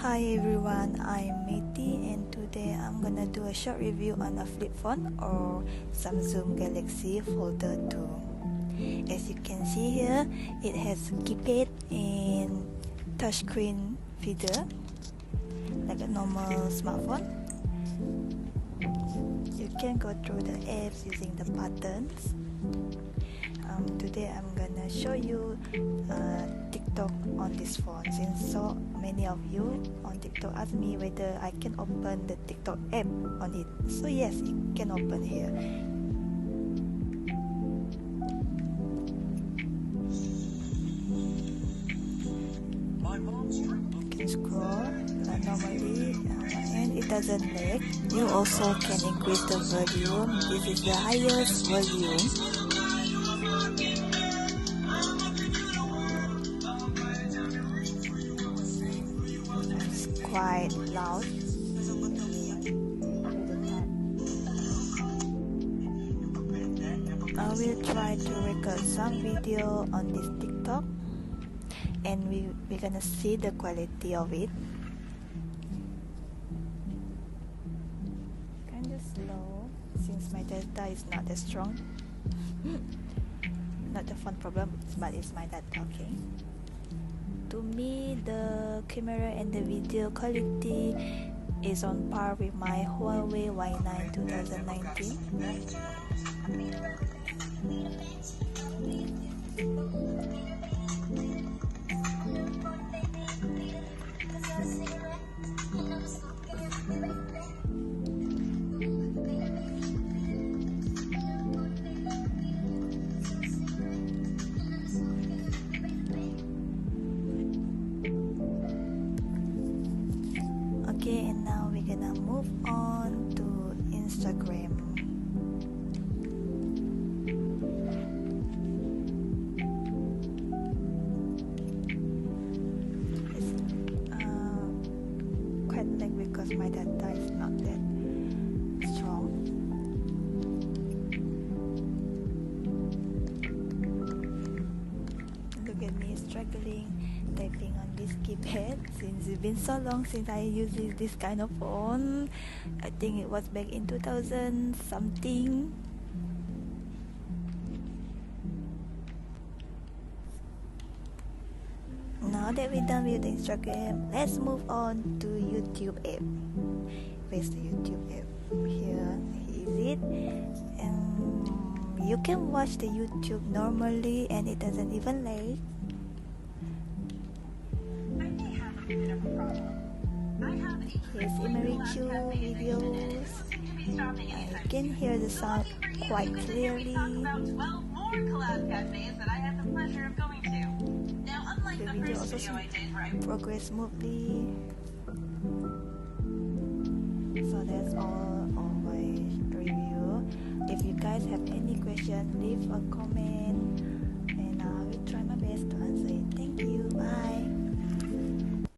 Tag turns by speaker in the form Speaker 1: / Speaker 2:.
Speaker 1: Hi everyone, I'm Meti and today I'm gonna do a short review on a flip phone or Samsung Galaxy Folder2. As you can see here, it has keypad and touchscreen feature like a normal smartphone. You can go through the apps using the buttons. Today I'm gonna show you TikTok on this phone, since so many of you on TikTok ask me whether I can open the TikTok app on it. So yes, it can open here. You can scroll normally and it doesn't lag. You also can increase the volume. This is the highest volume. Quite loud. I will try to record some video on this TikTok and we're gonna see the quality of it. Kinda slow since my data is not that strong. Not the phone problem, but it's my data. Okay. To me, the camera and the video quality is on par with my Huawei Y9 2019. Okay, and now we're gonna move on to Instagram. It's quite lag because my data is not that strong. Look at me struggling typing on this keypad since it's been so long since I used this kind of phone. I think it was back in 2000 something. Now that we're done with the Instagram, let's move on to YouTube app. Where's the YouTube app? Here is it. And you can watch the YouTube normally and it doesn't even lag. Here's MRQ videos. I can hear the sound quite clearly. The video also progress smoothly. So that's all of my review. If you guys have any questions, leave a comment and I will try my best to answer it. Thank you. Bye.